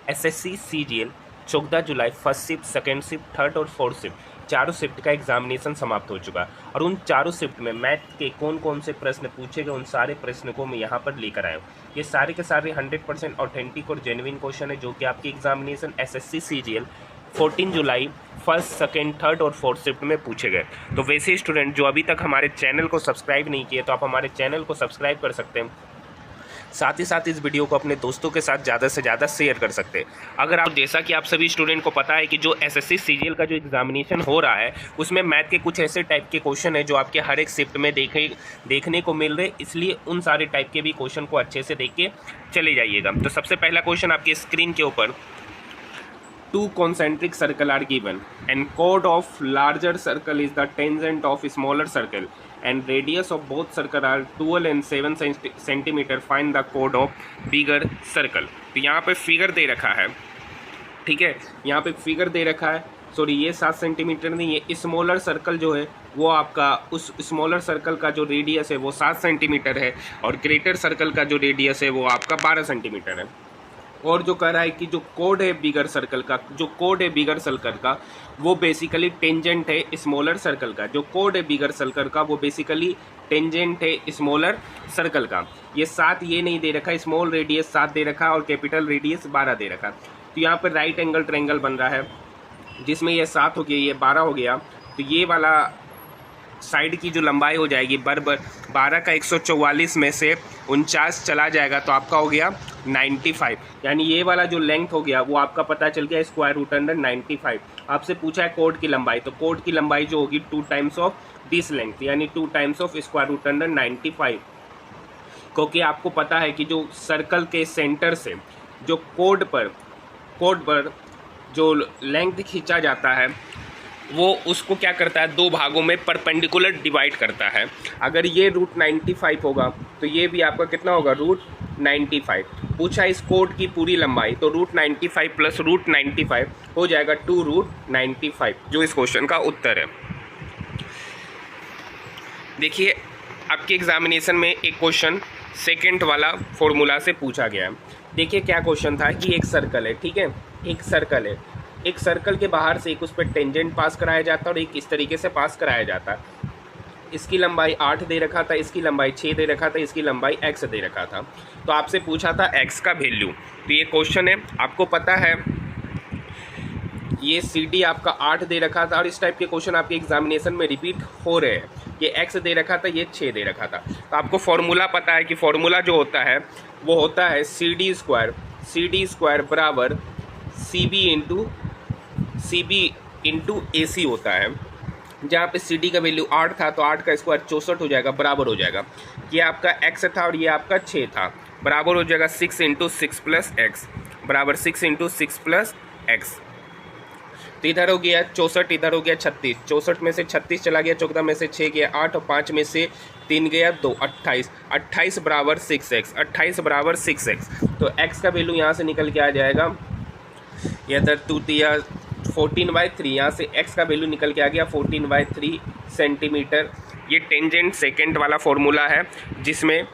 SSC CGL 14 जुलाई first shift, second shift, third और fourth shift चारों शिफ्ट का एग्जामिनेशन समाप्त हो चुका है और उन चारों शिफ्ट में मैथ के कौन कौन से प्रश्न पूछे गए उन सारे प्रश्न को मैं यहाँ पर लेकर आया हूँ। ये सारे के सारे 100% ऑथेंटिक और जेन्युइन क्वेश्चन है जो कि आपकी एग्जामिनेशन एसएससी सीजीएल 14 जुलाई फर्स्ट, सेकेंड, थर्ड और फोर्थ शिफ्ट में पूछे गए। तो वैसे स्टूडेंट जो अभी तक हमारे चैनल को सब्सक्राइब नहीं किए तो आप हमारे चैनल को सब्सक्राइब कर सकते हैं, साथ ही साथ इस वीडियो को अपने दोस्तों के साथ ज़्यादा से ज़्यादा शेयर कर सकते हैं। अगर आप जैसा कि आप सभी स्टूडेंट को पता है कि जो एसएससी सीजीएल का जो एग्जामिनेशन हो रहा है उसमें मैथ के कुछ ऐसे टाइप के क्वेश्चन है जो आपके हर एक शिफ्ट में देखने को मिल रहे, इसलिए उन सारे टाइप के भी क्वेश्चन को अच्छे से देख के चले जाइएगा। तो सबसे पहला क्वेश्चन आपकी स्क्रीन के ऊपर, two concentric circle are given and chord of larger circle is the tangent of smaller circle and radius of both circle are 12 and 7 centimeter, find the chord of bigger circle। तो यहाँ पे figure दे रखा है, ठीक है, यहाँ पे figure दे रखा है, सॉरी ये 7 सेंटीमीटर नहीं है, स्मॉलर सर्कल जो है वो आपका उस स्मॉलर सर्कल का जो रेडियस है वो 7 सेंटीमीटर है और ग्रेटर सर्कल का जो रेडियस है वो आपका 12 सेंटीमीटर है। और जो कह रहा है कि जो कोड है बिगर सर्कल का, जो कोड है बिगर सर्कल का वो बेसिकली टेंजेंट है स्मॉलर सर्कल का, जो कोड है बिगर सर्कल का वो बेसिकली टेंजेंट है स्मॉलर सर्कल का। ये 7 ये नहीं दे रखा, स्मॉल रेडियस 7 दे रखा और कैपिटल रेडियस 12 दे रखा। तो यहाँ पर राइट एंगल ट्रायंगल बन रहा है जिसमें ये 7 हो गया, ये 12 हो गया, तो ये वाला साइड की जो लंबाई हो जाएगी बराबर 12 का 144 में से 49 चला जाएगा तो आपका हो गया 95, यानी ये वाला जो लेंथ हो गया वो आपका पता चल गया स्क्वायर रूट अंडर 95। आपसे पूछा है कोड की लंबाई, तो कोड की लंबाई जो होगी 2 टाइम्स ऑफ दिस लेंथ, यानी 2 times of square root under 95, क्योंकि आपको पता है कि जो सर्कल के सेंटर से जो कोड पर जो लेंथ खींचा जाता है वो उसको क्या करता है, 2 भागों में परपेंडिकुलर डिवाइड करता है। अगर ये रूट 95 होगा तो ये भी आपका कितना होगा, रूट 95। पूछा इस कोड की पूरी लंबाई, तो रूट 95 प्लस रूट 95 हो जाएगा 2 रूट 95, जो इस क्वेश्चन का उत्तर है। देखिए आपके एग्जामिनेशन में एक क्वेश्चन सेकेंड वाला फॉर्मूला से पूछा गया है। देखिए क्या क्वेश्चन था कि एक सर्कल है, ठीक है, एक सर्कल है, एक सर्कल के बाहर से एक उस पर टेंजेंट पास कराया जाता है और एक इस तरीके से पास कराया जाता है। इसकी लंबाई 8 दे रखा था, इसकी लंबाई 6 दे रखा था, इसकी लंबाई x दे रखा था। तो आपसे पूछा था x का वैल्यू। तो ये क्वेश्चन है, आपको पता है ये CD आपका 8 दे रखा था और इस टाइप के क्वेश्चन आपके एग्जामिनेशन में रिपीट हो रहे हैं। ये x दे रखा था, ये 6 दे रखा था। तो आपको फॉर्मूला पता है कि फॉर्मूला जो होता है वो होता है CD स्क्वायर बराबर CB इंटू AC होता है। जहाँ पे CD का वैल्यू 8 था तो 8 का स्क्वायर 64 हो जाएगा, बराबर हो जाएगा, ये आपका x था और ये आपका 6 था, बराबर हो जाएगा 6 इंटू 6 प्लस एक्स, बराबर 6 इंटू 6 प्लस एक्स। तो इधर हो गया 64, इधर हो गया 36, 64 में से 36 चला गया, 14 में से 6 गया 8 और 5 में से 3 गया 2, 28, 28 बराबर 6x, 28 बराबर 6x। तो x का वैल्यू यहाँ से निकल के आ जाएगा, इधर 2 दिया 14/3, यहाँ से x का वैल्यू निकल के आ गया 14/3 सेंटीमीटर। ये टेंजेंट सेकेंड वाला फॉर्मूला है जिसमें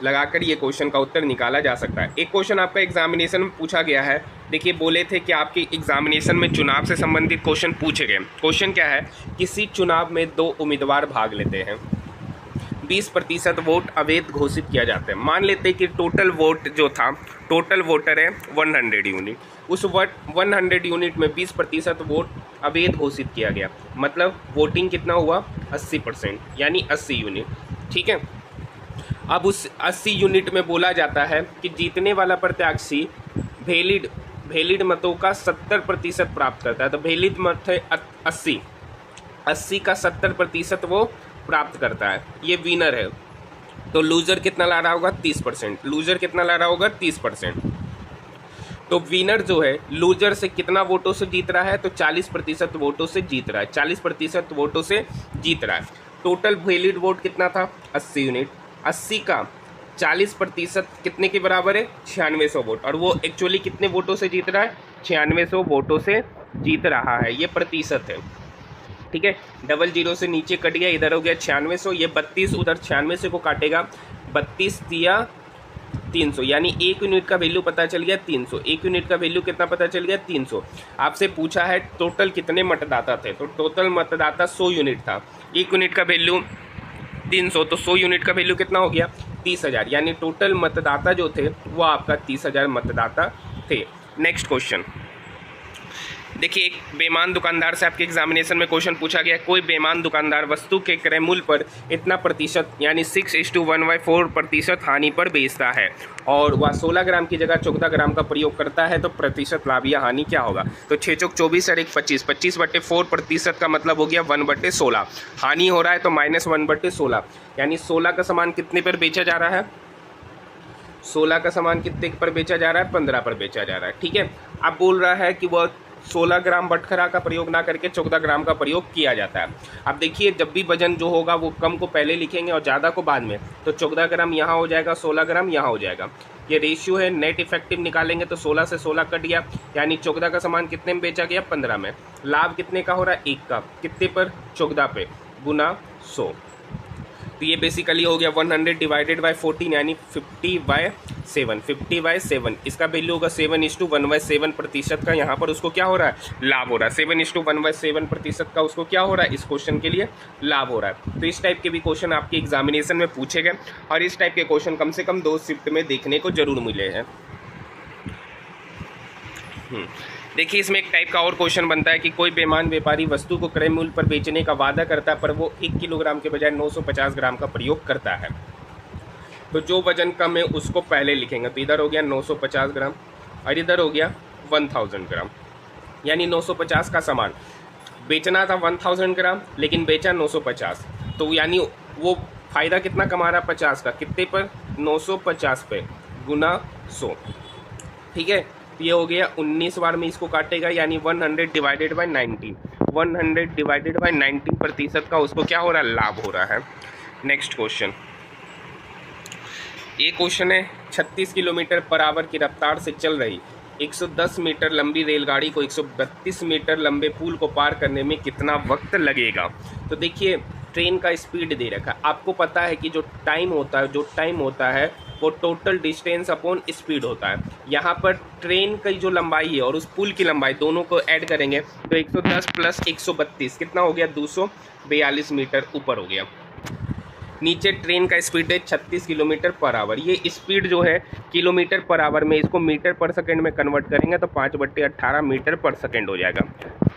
लगाकर ये क्वेश्चन का उत्तर निकाला जा सकता है। एक क्वेश्चन आपका एग्जामिनेशन में पूछा गया है, देखिए बोले थे कि आपके एग्जामिनेशन में चुनाव से संबंधित क्वेश्चन पूछे गए। क्वेश्चन क्या है, किसी चुनाव में 2 उम्मीदवार भाग लेते हैं, 20% वोट अवैध घोषित किया जाता है। मान लेते हैं कि टोटल वोट जो था, टोटल वोटर है 100 यूनिट, उस 100 यूनिट में 20% वोट अवैध घोषित किया गया, मतलब वोटिंग कितना हुआ 80%, यानी 80 यूनिट, ठीक है। अब उस 80 यूनिट में बोला जाता है कि जीतने वाला प्रत्याशी वैलिड मतों का 70% प्राप्त करता है। तो वैलिड मत है 80 का 70% वो प्राप्त करता है, ये विनर है। तो लूजर कितना ला रहा होगा 30%, लूजर कितना ला रहा होगा 30%। तो विनर जो है लूजर से कितना वोटों से जीत रहा है, तो 40% वोटों से जीत रहा है, 40% वोटों से जीत रहा है। टोटल वैलिड वोट कितना था 80 यूनिट, 80 का 40% कितने के बराबर है 9600 वोट, और वो एक्चुअली कितने वोटों से जीत रहा है 9600 वोटों से जीत रहा है, ये प्रतिशत है, ठीक है। डबल जीरो से नीचे कट गया, इधर हो गया 9600, ये 32 उधर 9600 को काटेगा, 32 दिया 300, यानी एक यूनिट का वैल्यू पता चल गया 300। एक यूनिट का वैल्यू कितना पता चल गया 300। आपसे पूछा है टोटल कितने मतदाता थे, तो टोटल मतदाता 100 यूनिट था। एक यूनिट का वैल्यू 300, तो 100 यूनिट का वैल्यू कितना हो गया 30,000, यानी टोटल मतदाता जो थे वो आपका 30,000 मतदाता थे। नेक्स्ट क्वेश्चन देखिए, एक बेईमान दुकानदार से आपके एग्जामिनेशन में क्वेश्चन पूछा गया, कोई बेईमान दुकानदार वस्तु के क्रय मूल्य पर इतना प्रतिशत यानी 6:1/4% हानि पर बेचता है और वह 16 ग्राम की जगह 14 ग्राम का प्रयोग करता है, तो प्रतिशत लाभ या हानि क्या होगा। तो 6 चौक 24 और 1 25, 25/4% का मतलब हो गया 1/16। हानि हो रहा है तो -1/16, यानी 16 का सामान कितने पर बेचा जा रहा है, 16 का सामान कितने पर बेचा जा रहा है, 15 पर बेचा जा रहा है। ठीक है, अब बोल रहा है कि वह 16 ग्राम बटखरा का प्रयोग ना करके 14 ग्राम का प्रयोग किया जाता है। अब देखिए, जब भी वजन जो होगा वो कम को पहले लिखेंगे और ज़्यादा को बाद में, तो 14 ग्राम यहाँ हो जाएगा, 16 ग्राम यहाँ हो जाएगा। ये रेशियो है, नेट इफेक्टिव निकालेंगे तो 16 से 16 कट गया, यानी 14 का सामान कितने में बेचा गया, 15 में। लाभ कितने का हो रहा है, 1 का, कितने पर, 14 पे, गुना 100। तो ये बेसिकली हो गया 100 डिवाइडेड बाई 14, यानी 50/7। 50/7 इसका वैल्यू होगा 7:1/7% का। यहाँ पर उसको क्या हो रहा है, लाभ हो रहा है। 7:1/7% का उसको क्या हो रहा है, इस क्वेश्चन के लिए लाभ हो रहा है। तो इस टाइप के भी क्वेश्चन आपके एग्जामिनेशन में पूछे गए और इस टाइप के क्वेश्चन कम से कम 2 शिफ्ट में देखने को जरूर मिले हैं। देखिए, इसमें एक टाइप का और क्वेश्चन बनता है कि कोई बेईमान व्यापारी वस्तु को क्रय मूल्य पर बेचने का वादा करता है, पर वो 1 किलोग्राम के बजाय 950 ग्राम का प्रयोग करता है। तो जो वजन कम है उसको पहले लिखेंगे। तो इधर हो गया 950 ग्राम और इधर हो गया 1000 ग्राम, यानी 950 का सामान बेचना था 1000 ग्राम, लेकिन बेचा 950, तो यानी वो फायदा कितना कमा रहा, 50 का, कितने पर, 950 पे, गुना 100। ठीक है, ये हो गया 19 बार में इसको काटेगा, यानी 100 डिवाइडेड बाई 19, 100 डिवाइडेड बाई 19% का उसको क्या हो रहा है, लाभ हो रहा है। नेक्स्ट क्वेश्चन, ये क्वेश्चन है 36 किलोमीटर पर आवर की रफ्तार से चल रही 110 मीटर लंबी रेलगाड़ी को 132 मीटर लंबे पुल को पार करने में कितना वक्त लगेगा। तो देखिए, ट्रेन का स्पीड दे रखा है, आपको पता है कि जो टाइम होता है वो टोटल डिस्टेंस अपॉन स्पीड होता है। यहाँ पर ट्रेन की जो लंबाई है और उस पुल की लंबाई दोनों को ऐड करेंगे तो 110 प्लस 132 कितना हो गया, 242 मीटर ऊपर हो गया। नीचे ट्रेन का स्पीड है 36 किलोमीटर पर आवर। ये स्पीड जो है किलोमीटर पर आवर में, इसको मीटर पर सेकंड में कन्वर्ट करेंगे तो 5/18 मीटर पर सेकंड हो जाएगा।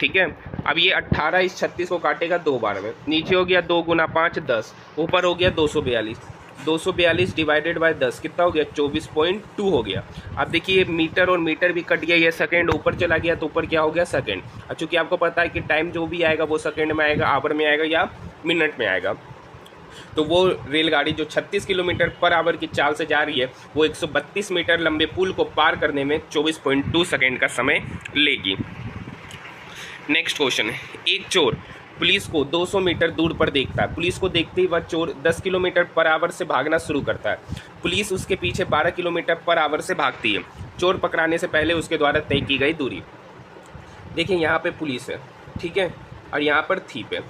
ठीक है, अब ये 18 इस 36 को काटेगा 2 बार में, नीचे हो गया 2 गुना 5 10, ऊपर हो गया 242, 242 डिवाइडेड बाय 10 कितना हो गया, 24.2 हो गया। अब देखिए, मीटर और मीटर भी कट गया, ये सेकंड ऊपर चला गया तो ऊपर क्या हो गया, सेकंड। और चूँकि आपको पता है कि टाइम जो भी आएगा वो सेकंड में आएगा, आवर में आएगा या मिनट में आएगा, तो वो रेलगाड़ी जो 36 किलोमीटर पर आवर की चाल से जा रही है वो 132 मीटर लंबे पुल को पार करने में 24.2 सेकेंड का समय लेगी। नेक्स्ट क्वेश्चन है, एक चोर पुलिस को 200 मीटर दूर पर देखता है। पुलिस को देखते ही वह चोर 10 किलोमीटर पर आवर से भागना शुरू करता है। पुलिस उसके पीछे 12 किलोमीटर पर आवर से भागती है। चोर पकड़ाने से पहले उसके द्वारा तय की गई दूरी। देखिए, यहाँ पे पुलिस है, ठीक है, और यहाँ पर थीप है।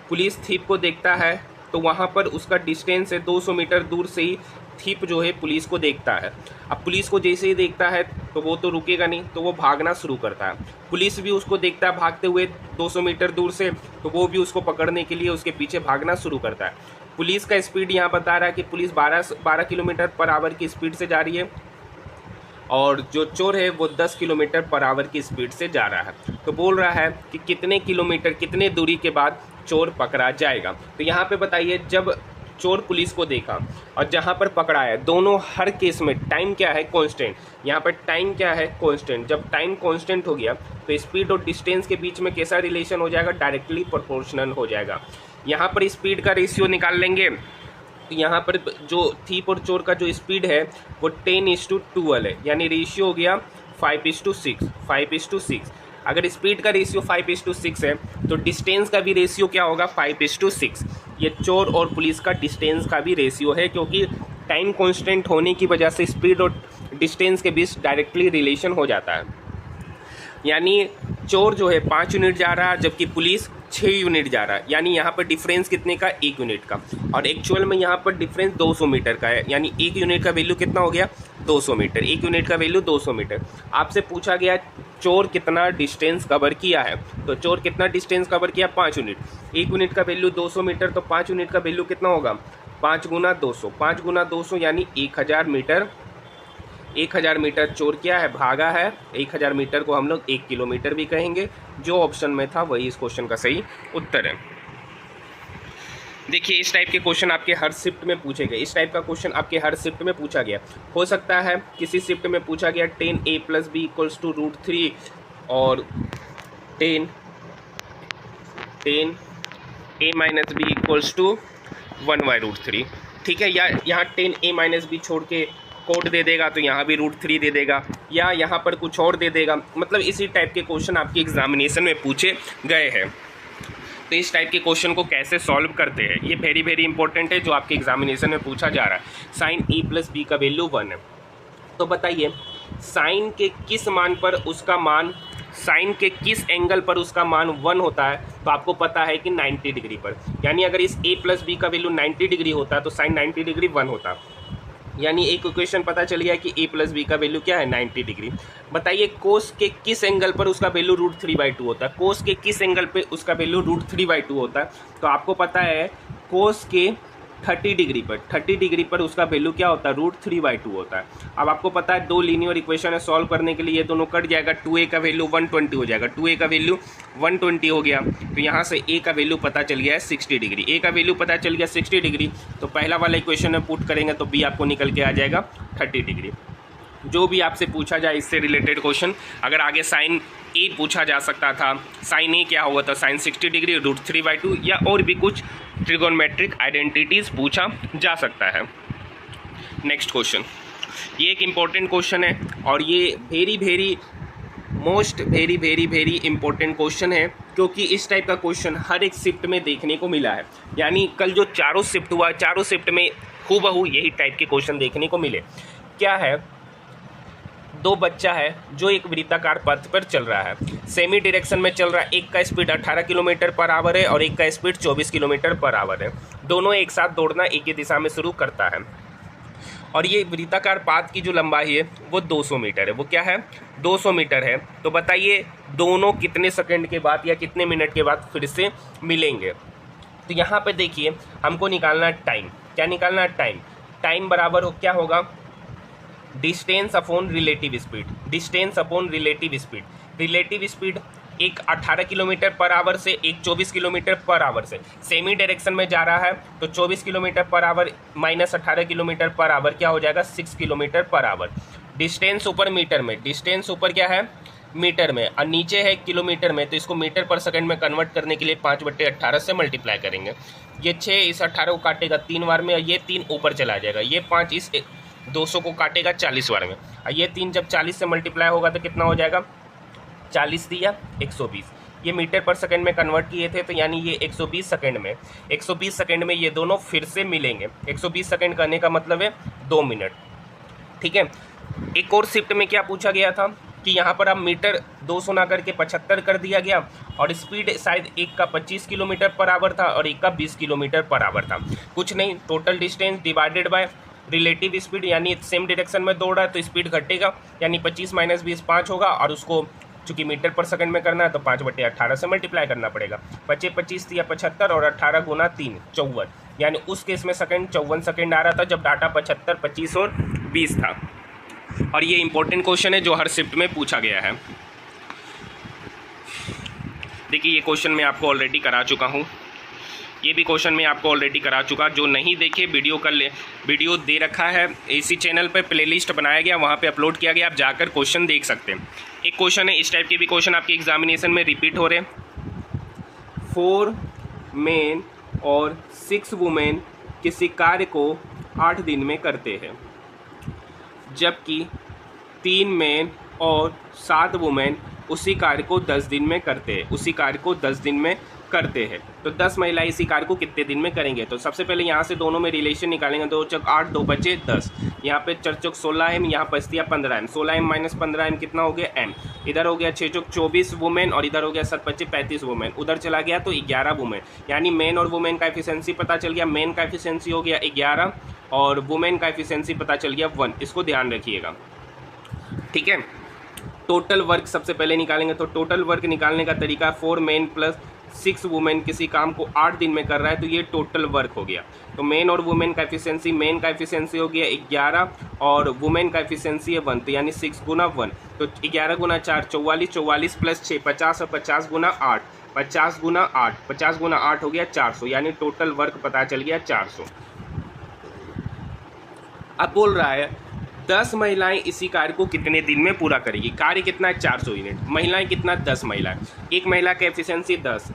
पुलिस थीप को देखता है तो वहाँ पर उसका डिस्टेंस है 200 मीटर दूर से ही थीप जो है पुलिस को देखता है। अब पुलिस को जैसे ही देखता है तो वो तो रुकेगा नहीं, तो वो भागना शुरू करता है। पुलिस भी उसको देखता है भागते हुए 200 मीटर दूर से, तो वो भी उसको पकड़ने के लिए उसके पीछे भागना शुरू करता है। पुलिस का स्पीड यहाँ बता रहा है कि पुलिस 12 किलोमीटर पर आवर की स्पीड से जा रही है और जो चोर है वो 10 किलोमीटर पर आवर की स्पीड से जा रहा है। तो बोल रहा है कि कितने किलोमीटर, कितने दूरी के बाद चोर पकड़ा जाएगा। तो यहाँ पे बताइए, जब चोर पुलिस को देखा और जहाँ पर पकड़ा है, दोनों हर केस में टाइम क्या है, कांस्टेंट। यहाँ पर टाइम क्या है, कांस्टेंट। जब टाइम कांस्टेंट हो गया तो स्पीड और डिस्टेंस के बीच में कैसा रिलेशन हो जाएगा, डायरेक्टली प्रोपोर्शनल हो जाएगा। यहाँ पर स्पीड का रेशियो निकाल लेंगे तो यहाँ पर जो थीप और चोर का जो स्पीड है वो 10:12 है, यानी रेशियो हो गया 5:6, 5:6। अगर स्पीड का रेशियो 5:6 है तो डिस्टेंस का भी रेशियो क्या होगा, 5:6। ये चोर और पुलिस का डिस्टेंस का भी रेशियो है, क्योंकि टाइम कांस्टेंट होने की वजह से स्पीड और डिस्टेंस के बीच डायरेक्टली रिलेशन हो जाता है। यानी चोर जो है 5 यूनिट जा रहा है जबकि पुलिस 6 यूनिट जा रहा है, यानी यहाँ पर डिफरेंस कितने का, 1 यूनिट का, और एक्चुअल में यहाँ पर डिफरेंस 200 मीटर का है, यानी 1 यूनिट का वैल्यू कितना हो गया, 200 मीटर। 1 यूनिट का वैल्यू 200 मीटर। आपसे पूछा गया चोर कितना डिस्टेंस कवर किया है, तो चोर कितना डिस्टेंस कवर किया, 5 यूनिट। 1 यूनिट का वैल्यू 200 मीटर, तो 5 यूनिट का वैल्यू कितना होगा, 5 गुना 200, 5 गुना 200 यानी 1000 मीटर। 1000 मीटर चोर क्या है, भागा है। 1000 मीटर को हम लोग 1 किलोमीटर भी कहेंगे। जो ऑप्शन में था वही इस क्वेश्चन का सही उत्तर है। देखिए इस टाइप के क्वेश्चन आपके हर शिफ्ट में पूछे गए, इस टाइप का क्वेश्चन आपके हर शिफ्ट में पूछा गया। हो सकता है किसी शिफ्ट में पूछा गया 10a + b = √3 और 10a - b = 1/√3, ठीक है। या यहाँ 10a - b छोड़ के कोड दे देगा तो यहाँ भी √3 दे देगा, या यहाँ पर कुछ और दे देगा। मतलब इसी टाइप के क्वेश्चन आपके एग्जामिनेशन में पूछे गए हैं। तो इस टाइप के क्वेश्चन को कैसे सॉल्व करते हैं, ये वेरी इंपॉर्टेंट है, जो आपके एग्जामिनेशन में पूछा जा रहा है। साइन a + b का वैल्यू 1 है, तो बताइए साइन के किस मान पर उसका मान, साइन के किस एंगल पर उसका मान 1 होता है, तो आपको पता है कि 90 डिग्री पर। यानी अगर इस a + b का वैल्यू 90 डिग्री होता है तो साइन 90 डिग्री 1 होता। यानी एक इक्वेशन पता चल गया कि a + b का वैल्यू क्या है, 90 डिग्री। बताइए कोस के किस एंगल पर उसका वैल्यू √3/2 होता है, कोस के किस एंगल पे उसका वैल्यू √3/2 होता है, तो आपको पता है कोस के 30 डिग्री पर, 30 डिग्री पर उसका वैल्यू क्या होता है, √3/2 होता है। अब आपको पता है दो लीनियर इक्वेशन है, सॉल्व करने के लिए ये दोनों कट जाएगा, 2a का वैल्यू 120 हो जाएगा, 2a का वैल्यू 120 हो गया, तो यहाँ से a का वैल्यू पता चल गया है 60 डिग्री। a का वैल्यू पता चल गया 60 डिग्री, तो पहला वाला इक्वेशन में पुट करेंगे तो b आपको निकल के आ जाएगा 30 डिग्री। जो भी आपसे पूछा जाए इससे रिलेटेड क्वेश्चन, अगर आगे साइन ए पूछा जा सकता था, साइन ए क्या होगा, तो साइन 60 डिग्री √3/2, या और भी कुछ ट्रिगोनमेट्रिक आइडेंटिटीज पूछा जा सकता है। नेक्स्ट क्वेश्चन, ये एक इम्पॉर्टेंट क्वेश्चन है और ये वेरी इंपॉर्टेंट क्वेश्चन है, क्योंकि इस टाइप का क्वेश्चन हर एक शिफ्ट में देखने को मिला है। यानी कल जो चारों शिफ्ट हुआ, चारों शिफ्ट में हूबहू यही टाइप के क्वेश्चन देखने को मिले। क्या है, दो बच्चा है जो एक वृत्ताकार पथ पर चल रहा है, सेमी डायरेक्शन में चल रहा है, एक का स्पीड 18 किलोमीटर/आवर है और एक का स्पीड 24 किलोमीटर/आवर है। दोनों एक साथ दौड़ना एक ही दिशा में शुरू करता है और ये वृत्ताकार पाथ की जो लंबाई है वो 200 मीटर है। वो क्या है, 200 मीटर है। तो बताइए दोनों कितने सेकंड के बाद या कितने मिनट के बाद फिर से मिलेंगे। तो यहाँ पे देखिए हमको निकालना टाइम, क्या निकालना टाइम, टाइम बराबर हो क्या होगा, distance upon relative speed, distance upon relative speed. Relative speed एक 18 किलोमीटर/आवर से एक 24 किलोमीटर/आवर से, सेमी डायरेक्शन में जा रहा है तो 24 किलोमीटर/आवर माइनस 18 किलोमीटर/आवर क्या हो जाएगा, 6 किलोमीटर/आवर। डिस्टेंस ऊपर मीटर में, डिस्टेंस ऊपर क्या है मीटर में और नीचे है किलोमीटर में, तो इसको मीटर पर सेकंड में कन्वर्ट करने के लिए 5/18 से मल्टीप्लाई करेंगे। ये 6 इस 18 को काटेगा 3 बार में और ये 3 ऊपर चला जाएगा, ये 5 इस 200 को काटेगा 40 बार में और ये 3 जब 40 से मल्टीप्लाई होगा तो कितना हो जाएगा, 40 दिया 120। ये मीटर पर सेकंड में कन्वर्ट किए थे तो यानी ये 120 सेकंड में, 120 सेकंड में ये दोनों फिर से मिलेंगे। 120 सेकंड करने का मतलब है 2 मिनट, ठीक है। एक और शिफ्ट में क्या पूछा गया था कि यहाँ पर अब मीटर 200 ना करके 75 कर दिया गया और स्पीड शायद एक का 25 किलोमीटर/आवर था और एक का 20 किलोमीटर/आवर था। कुछ नहीं, total distance divided by relative speed, यानी सेम डायरेक्शन में दौड़ रहा है तो स्पीड घटेगा, यानी 25 - 20 5 होगा और उसको चूंकि मीटर पर सेकंड में करना है तो 5/18 से मल्टीप्लाई करना पड़ेगा। 25 या 75 और 18 गुना 3 54, यानी उस केस में सेकंड 54 सेकंड आ रहा था जब डाटा 75, 25 और 20 था। और ये इंपॉर्टेंट क्वेश्चन है जो हर शिफ्ट में पूछा गया है। देखिए ये क्वेश्चन मैं आपको ऑलरेडी करा चुका हूँ, ये भी क्वेश्चन मैं आपको ऑलरेडी करा चुका। जो नहीं देखे वीडियो दे रखा है इसी चैनल पर, प्लेलिस्ट बनाया गया वहाँ पे अपलोड किया गया, आप जाकर क्वेश्चन देख सकते हैं। एक क्वेश्चन है, इस टाइप के भी क्वेश्चन आपके एग्जामिनेशन में रिपीट हो रहे हैं। 4 मेन और 6 वुमेन किसी कार्य को 8 दिन में करते हैं, जबकि 3 मेन और 7 वुमेन उसी कार्य को 10 दिन में करते हैं, उसी कार्य को 10 दिन में करते हैं। तो 10 महिलाएं इसी कार्य को कितने दिन में करेंगे? तो सबसे पहले यहाँ से दोनों में रिलेशन निकालेंगे। 2 चौक 8, 2 बचे 10, यहाँ पे 4 चौक 16 एम, यहाँ बचती है 15 एम। 16 एम माइनस 15 एम कितना हो गया? एम। इधर हो गया 6 चौक 24 वुमेन और इधर हो गया 7 बचे 35 वुमेन। उधर चला गया तो 11 वुमेन, यानी मेन और वुमेन का एफिशिएंसी पता चल गया। मेन का एफिशिएंसी हो गया 11 और वुमेन का एफिशिएंसी पता चल गया 1। इसको ध्यान रखिएगा, ठीक है। टोटल वर्क सबसे पहले निकालेंगे। तो टोटल वर्क निकालने का तरीका 4 मेन प्लस 6 वुमेन किसी काम को 8 दिन में कर रहा है, तो ये टोटल वर्क हो गया। तो मेन और वुमेन का एफिशिएंसी, मेन का एफिशिएंसी हो गया 11 और वुमेन का एफिशिएंसी है 1, तो यानी 6 गुना 1। तो 11 गुना 4 44, 44 प्लस 6 50 और 50 गुना 8 50 गुना 8 50 गुना 8 हो गया 400, यानी टोटल वर्क पता चल गया 400। अब बोल रहा है 10 महिलाएं इसी कार्य को कितने दिन में पूरा करेगी? कार्य कितना है? 400 यूनिट। महिलाएं कितना? 10 महिलाएं। एक महिला का एफिशिएंसी 10,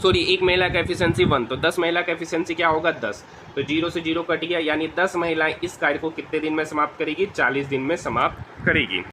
सॉरी एक महिला का एफिशिएंसी 1, तो 10 महिला का एफिशिएंसी क्या होगा? 10। तो 0 से 0 कट गया, यानी 10 महिलाएं इस कार्य को कितने दिन में समाप्त करेगी? 40 दिन में समाप्त करेगी।